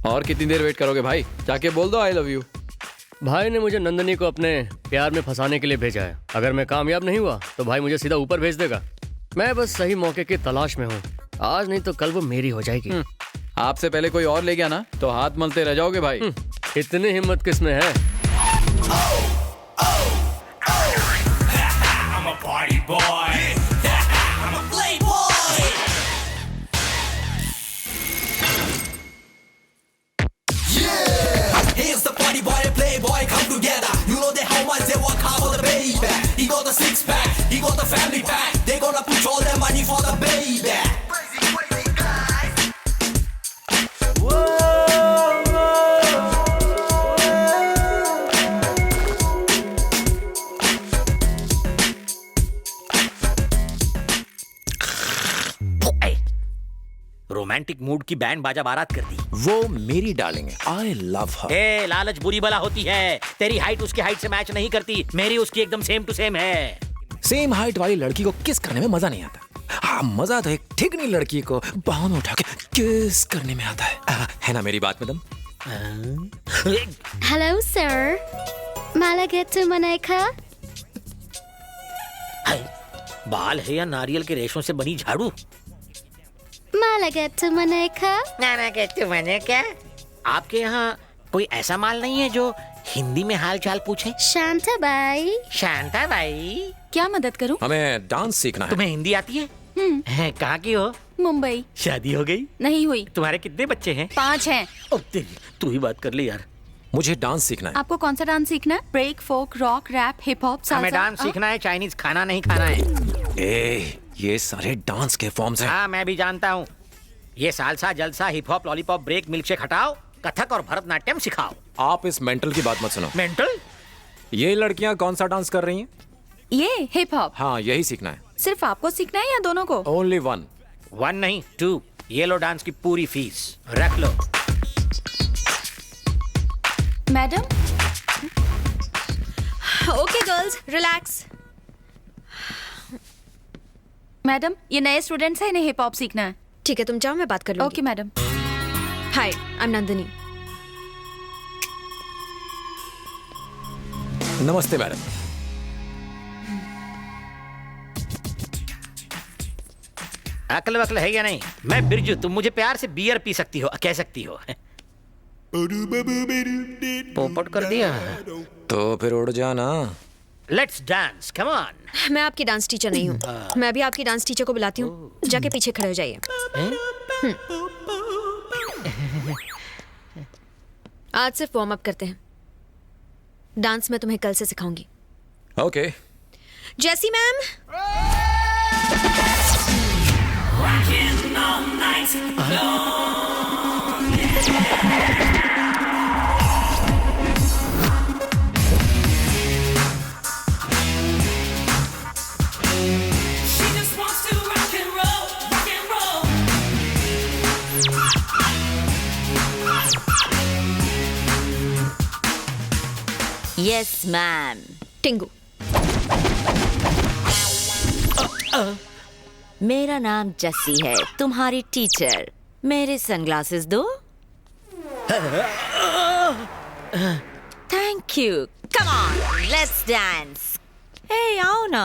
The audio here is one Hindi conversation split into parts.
और कितनी देर वेट करोगे भाई? जाके बोल दो आई लव यू। भाई ने मुझे नंदनी को अपने प्यार में फंसाने के लिए भेजा है। अगर मैं कामयाब नहीं हुआ तो भाई मुझे सीधा ऊपर भेज देगा। मैं बस सही मौके की तलाश में हूँ। आज नहीं तो कल वो मेरी हो जाएगी। आपसे पहले कोई और ले गया ना तो हाथ मलते रह जाओगे भाई। इतनी हिम्मत किसमें है? I'm a party boy. I'm a playboy. Yeah, here's the party boy and playboy come together. You know that how much they work hard for the baby. He got the six pack, he got the family pack. They gonna push all their money for the baby. Crazy guys. Romantic mood की बैंड बाजा बारात कर दी। वो मेरी डार्लिंग है, आई लव हर। ए, लालच बुरी बला होती है। तेरी हाइट उसकी हाइट से मैच नहीं करती, मेरी उसकी एकदम सेम टू सेम है। सेम हाइट वाली लड़की को किस करने में मजा नहीं आता। हाँ, मजा तो एक ठिकनी लड़की को बाहों में उठा के किस करने में आता है ना मेरी बात madam? Hello, sir. Mala get to Manaika? बाल है या नारियल के रेशों से बनी झाड़ू? Mala get to Manaika? नाना कहते मैंने क्या? आपके यहाँ कोई ऐसा माल नहीं है जो हिंदी में हाल चाल पूछे? Shanta bai. शांता भाई, क्या मदद करूं? हमें डांस सीखना है। तुम्हें हिंदी आती है? कहाँ की हो? मुंबई। शादी हो गई? नहीं हुई। तुम्हारे कितने बच्चे हैं? 5 हैं। ओ तेरी, तू ही बात कर ले यार। मुझे डांस सीखना है। आपको कौन सा डांस सीखना है? Break, folk, rock, rap, hip hop, salsa? हमें डांस सीखना है, चाइनीज खाना नहीं खाना है। ए, ये सारे डांस के फॉर्म्स हैं। हाँ, मैं भी जानता हूँ। ये सालसा, जलसा, hip hop, lollipop, break, milkshake हटाओ, कथक और भरतनाट्यम सिखाओ। आप इस मेंटल की बात मत सुनो। मेंटल? ये लड़कियां कौन सा डांस कर रही हैं? ये हिप हॉप। हाँ, यही सीखना है। सिर्फ आपको सीखना है या दोनों को? Only one. 1 नहीं 2। ये लो डांस की पूरी फीस, रख लो। Madam? Okay girls, relax. Madam, ये नए स्टूडेंट्स हैं, इन्हें हिप हॉप सीखना है। ठीक है, तुम जाओ, मैं बात कर लूंगी। Okay madam. Hi, I am Nandini. नमस्ते मैडम। अकल वकल है या नहीं? मैं बिरजू, तुम मुझे प्यार से बियर पी सकती हो, कह सकती हो। पोपट कर दिया। तो फिर उड़ जाना। Let's dance, come on. मैं आपकी डांस टीचर नहीं हूँ। मैं अभी आपकी डांस टीचर को बुलाती हूँ। जाके पीछे खड़े हो जाइए। आज सिर्फ वार्म अप करते हैं। डांस मैं तुम्हें कल से सिखाऊंगी। ओके। जैसी ma'am. Rockin' all night long. She just wants to rock and roll, rock and roll. Yes, ma'am. Tingu. मेरा नाम जस्सी है, तुम्हारी टीचर। मेरे सनग्लासेस दो। Thank you. Come on, let's dance. Hey, आओ ना।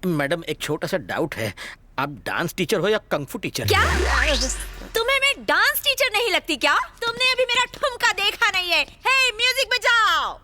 मैडम, एक छोटा सा डाउट है, आप डांस टीचर हो या कंगफू टीचर? क्या तुम्हें मैं डांस टीचर नहीं लगती क्या? तुमने अभी मेरा ठुमका देखा नहीं है। हे, म्यूजिक बजाओ।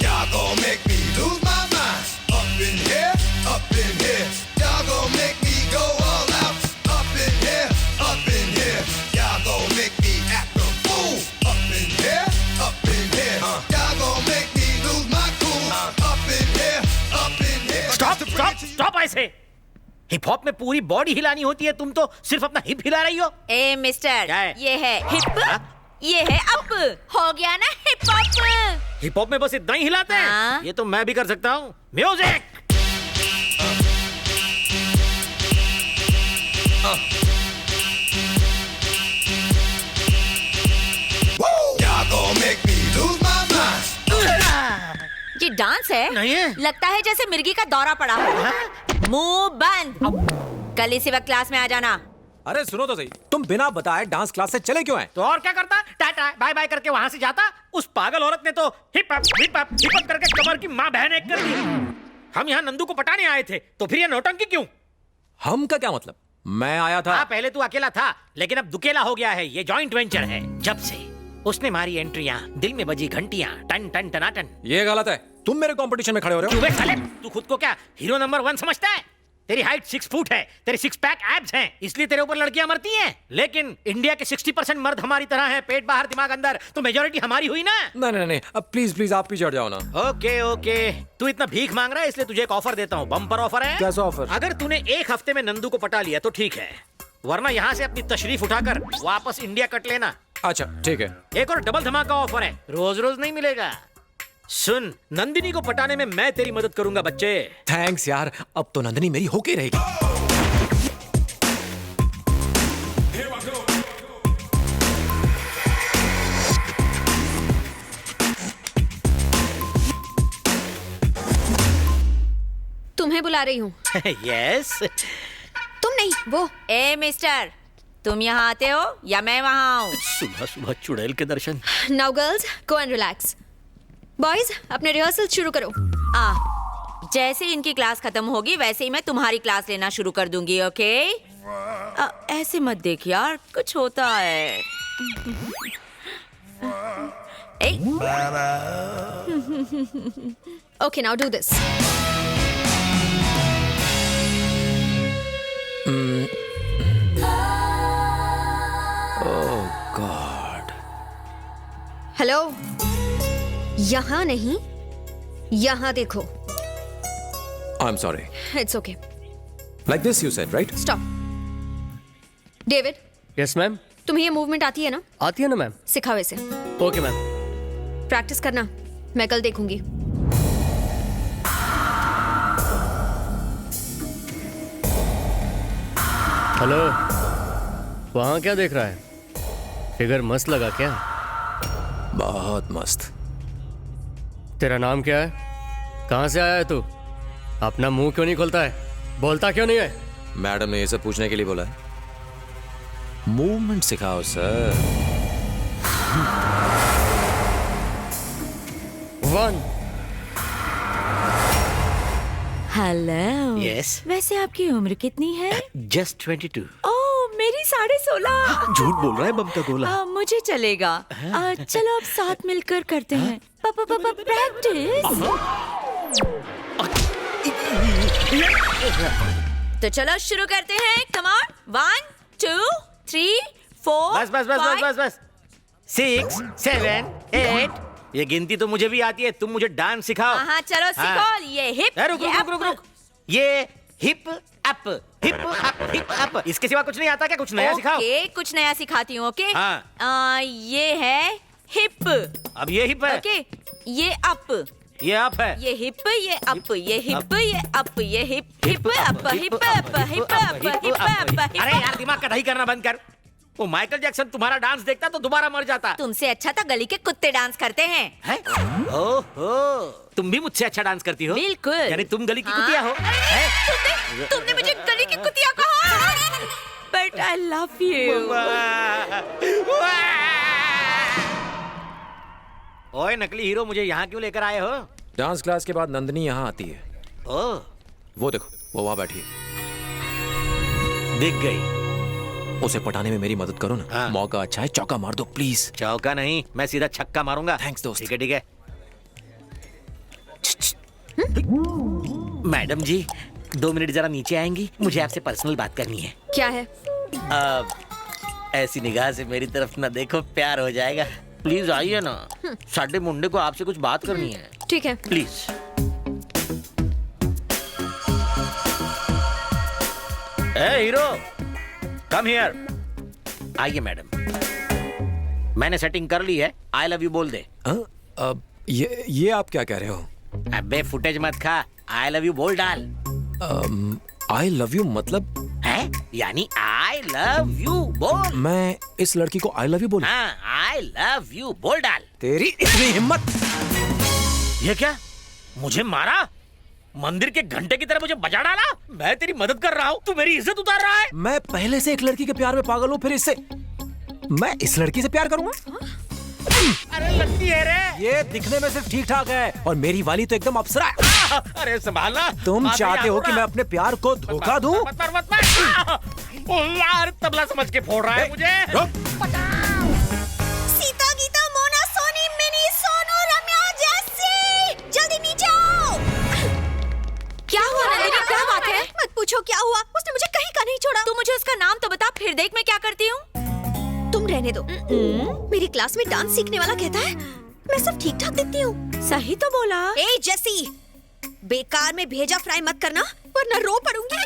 Y'all gon' make me lose my mind. Up in here, up in here. Y'all gon' make me go all out. Up in here, up in here. Y'all gon' make me act a fool. Up in here, up in here. Y'all gon' make me lose my cool. Up in here, up in here. Stop stop stop! ऐसे हिप हॉप में पूरी बॉडी हिलानी होती है, तुम तो सिर्फ अपना हिप हिला रही हो। ए मिस्टर, क्या है? ये है हिप, ये है अप। हो गया ना हिप हॉप? हिप हॉप में बस इतना ही हिलाते हैं? हाँ। ये तो मैं भी कर सकता हूँ। Music! Y'all gon' make me lose my mind. ये डांस है? नहीं है। लगता है जैसे मिर्गी का दौरा पड़ा हो। मुंह बंद। कल इसी वक्त क्लास में आ जाना। अरे सुनो तो सही, तुम बिना बताए डांस क्लास से चले क्यों आए? तो और क्या करता? टाटा बाय बाय करके वहां से जाता। उस पागल औरत ने तो hip hop hip hop hip hop करके कमर की माँ बहन एक कर दी। हम यहाँ नंदू को पटाने आए थे, तो फिर ये नौटंकी क्यों? हम का क्या मतलब? मैं आया था। हाँ, पहले तू अकेला था, लेकिन अब दुकेला हो गया है। ये जॉइंट वेंचर है। जब से उसने मारी एंट्रियां, दिल में बजी घंटियां, टन टन टनाटन। ये गलत है, तुम मेरे कंपटीशन में खड़े हो रहे हो। क्यों बे साले? तू खुद को क्या हीरो नंबर 1 समझता है? तेरी हाइट 6 फुट है, तेरे 6 पैक एब्स हैं, इसलिए तेरे ऊपर लड़कियां मरती हैं। लेकिन इंडिया के 60% मर्द हमारी तरह हैं, पेट बाहर दिमाग अंदर, तो मेजोरिटी हमारी हुई ना। नहीं, अब प्लीज प्लीज आप पीछे हट जाओ ना। ओके ओके, तू इतना भीख मांग रहा है, इसलिए तुझे एक ऑफर देता हूँ। बम्पर ऑफर है। कैसा ऑफर? अगर तूने 1 हफ्ते में नंदू को पटा लिया तो ठीक है, वरना यहाँ से अपनी तशरीफ उठाकर वापस इंडिया कट लेना। अच्छा ठीक है। एक और डबल धमाका ऑफर है, रोज रोज नहीं मिलेगा। सुन, नंदिनी को पटाने में मैं तेरी मदद करूंगा बच्चे। थैंक्स यार, अब तो नंदिनी मेरी होके रहेगी। तुम्हें बुला रही हूँ। यस। तुम नहीं, वो। ए मिस्टर, तुम यहाँ आते हो या मैं वहाँ आऊँ? सुबह सुबह चुड़ैल के दर्शन। Now girls, go and relax. Boys, अपने रिहर्सल शुरू करो। जैसे इनकी क्लास खत्म होगी वैसे ही मैं तुम्हारी क्लास लेना शुरू कर दूंगी, ओके? ऐसे मत देख यार, कुछ होता है। Okay, now do this. Oh God. Hello, यहाँ नहीं, यहाँ देखो। I am sorry. It's okay. Like this you said, right? Stop. David, yes ma'am. तुम्हें ये मूवमेंट आती है ना? आती है ना मैम। सिखाओ इसे। Okay ma'am. प्रैक्टिस करना, मैं कल देखूंगी। हेलो, वहाँ क्या देख रहा है? फिगर मस्त लगा क्या? बहुत मस्त। तेरा नाम क्या है? कहाँ से आया है तू? अपना मुंह क्यों नहीं खोलता है? बोलता क्यों नहीं है? मैडम ने ये सब पूछने के लिए बोला है। मूवमेंट सिखाओ सर। 1। हेलो। यस। वैसे आपकी उम्र कितनी है? जस्ट 22। ओह, मेरी 16.5। झूठ बोल रहा है बम का गोला। मुझे चलेगा। चलो अब साथ मिलकर करते हैं प्रैक्टिस। तो चलो शुरू करते हैं। Come on, 1 2 3 4। बस बस बस बस बस बस। 6 7 8। ये गिनती तो मुझे भी आती है, तुम मुझे डांस सिखाओ। हाँ चलो सीखो। ये हिप, रुक रुक रुक रुक। ये hip up hip up hip up, इसके सिवा कुछ नहीं आता क्या? कुछ नया सिखाओ। ओके, कुछ नया सिखाती हूँ। ओके, हाँ। ये है हिप। अब ये हिप है। ओके, ये अप, ये अप है। ये हिप, ये अप, ये हिप, ये अप, ये hip, hip up, hip up, hip up, hip up. अरे यार, दिमाग का दही करना बंद कर। वो माइकल जैक्सन तुम्हारा डांस देखता तो दोबारा मर जाता। तुमसे अच्छा तो गली के कुत्ते डांस करते हैं। है? ओहो, तुम भी मुझसे अच्छा डांस करती हो? बिल्कुल। यानी तुम गली की कुतिया हो? तुमने मुझे गली की कुतिया कहा। But I love you. ओए नकली हीरो, मुझे यहाँ क्यों लेकर आए हो? डांस क्लास के बाद नंदिनी यहाँ आती है। ओह, वो देखो, वो वहाँ बैठी है। दिख गई। उसे पटाने में मेरी मदद करो ना। हाँ। मौका अच्छा है, चौका मार दो प्लीज। चौका नहीं, मैं सीधा छक्का मारूंगा। थैंक्स दोस्त। ठीक है ठीक है। मैडम जी, 2 मिनट जरा नीचे आएंगी? मुझे आपसे पर्सनल बात करनी है। क्या है? ऐसी निगाह से मेरी तरफ ना देखो, प्यार हो जाएगा। प्लीज आइए ना, साडे मुंडे को आपसे कुछ बात करनी है। ठीक है। Please. A hero, come here. आइए मैडम, मैंने सेटिंग कर ली है। आई लव यू बोल दे। ये आप क्या कह रहे हो? अबे फुटेज मत खा, आई लव यू बोल डाल। आई लव यू मतलब? है? यानी आई लव यू बोल। मैं इस लड़की को आई लव यू बोलूं? हाँ, आई लव यू बोल डाल। तेरी इतनी हिम्मत? ये क्या? मुझे मारा? मंदिर के घंटे की तरह मुझे बजा डाला? मैं तेरी मदद कर रहा हूँ, तू मेरी इज्जत उतार रहा है। मैं पहले से एक लड़की के प्यार में पागल हूँ, फिर इससे मैं इस लड़की से प्यार करूंगा? अरे लड़की है रे। ये दिखने में सिर्फ ठीक ठाक है और मेरी वाली तो एकदम अप्सरा है। अरे संभालना। तुम बात चाहते हो याद कि मैं अपने प्यार को धोखा दूं? मत ओ यार, तबला समझ के फोड़ रहा है मुझे। सीता गीता मोना सोनी मिनी सोनू रम्या जैसी जल्दी नीचे आओ। क्या हुआ नंदिनी, क्या बात है? मत पूछो क्या हुआ, उसने मुझे कहीं का नहीं छोड़ा। तू मुझे उसका नाम तो बता, फिर देख मैं क्या करती हूँ। तुम रहने दो। मेरी क्लास में डांस सीखने वाला कहता है मैं सब ठीक ठाक दिखती हूँ। सही तो बोला। ए जेसी, बेकार में भेजा फ्राई मत करना वरना रो पड़ूंगी।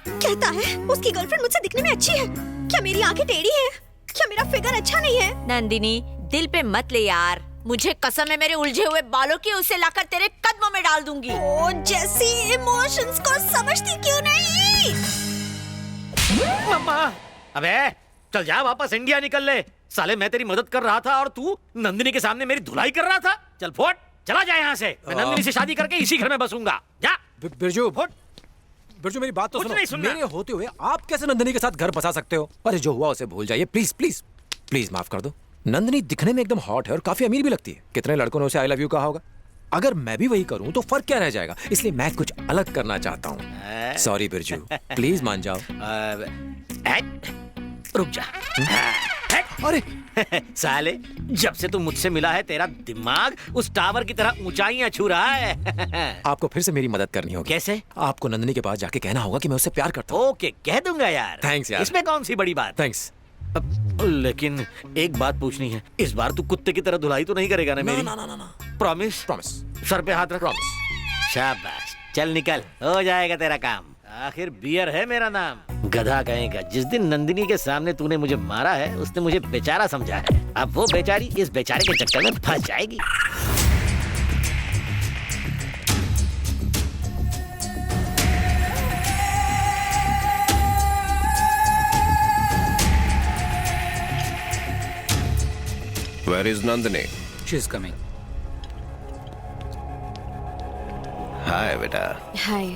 कहता है उसकी गर्लफ्रेंड मुझसे दिखने में अच्छी है। क्या मेरी आंखें टेढ़ी हैं? क्या मेरा फिगर अच्छा नहीं है? नंदिनी, दिल पे मत ले यार, मुझे कसम है मेरे उलझे हुए बालों की, उसे लाकर तेरे कदमों में डाल दूंगी। ओ जेसी, इमोशंस को समझती क्यों नहीं? मम्मा, अबे चल जा, वापस इंडिया निकल ले। साले मैं तेरी मदद कर रहा था और तू नंदिनी के सामने मेरी धुलाई कर रहा था। चल फोट, चला जा यहाँ से। मैं नंदिनी से शादी करके इसी घर में बसूंगा। जा बिरजू, फोट। बिरजू मेरी बात तो कुछ सुनो। नहीं सुनना। मेरे होते हुए आप कैसे नंदिनी के साथ घर बसा सकते हो? अरे जो हुआ उसे भूल जाइए, प्लीज प्लीज प्लीज माफ कर दो। नंदिनी दिखने में एकदम हॉट है और काफी अमीर भी लगती है। कितने लड़कों ने उसे आई लव यू कहा होगा। अगर मैं भी वही करूं तो फर्क क्या रह जाएगा? इसलिए मैं कुछ अलग करना चाहता हूँ। सॉरी बिरजू, प्लीज मान जाओ। रुक जा। अरे साले, जब से तू मुझसे मिला है तेरा दिमाग उस टावर की तरह ऊंचाइयां छू रहा है। आपको फिर से मेरी मदद करनी होगी। कैसे? आपको नंदिनी के पास जाके कहना होगा कि मैं उससे प्यार करता हूँ। ओके, कह दूंगा यार। Thanks यार। इसमें कौन सी बड़ी बात? थैंक्स। लेकिन एक बात पूछनी है, इस बार तू कुत्ते की तरह धुलाई तो नहीं करेगा ना मेरी? ना। प्रॉमिस? प्रॉमिस। सर पे हाथ रख। प्रॉमिस। शाबाश, चल निकल, हो जाएगा तेरा काम। आखिर बियर है मेरा नाम। गधा कहेगा, जिस दिन नंदिनी के सामने तूने मुझे मारा है उसने मुझे बेचारा समझा है। अब वो बेचारी इस बेचारे के चक्कर में फंस जाएगी। Where is Nandini? She is coming. Hi, beta. Hi.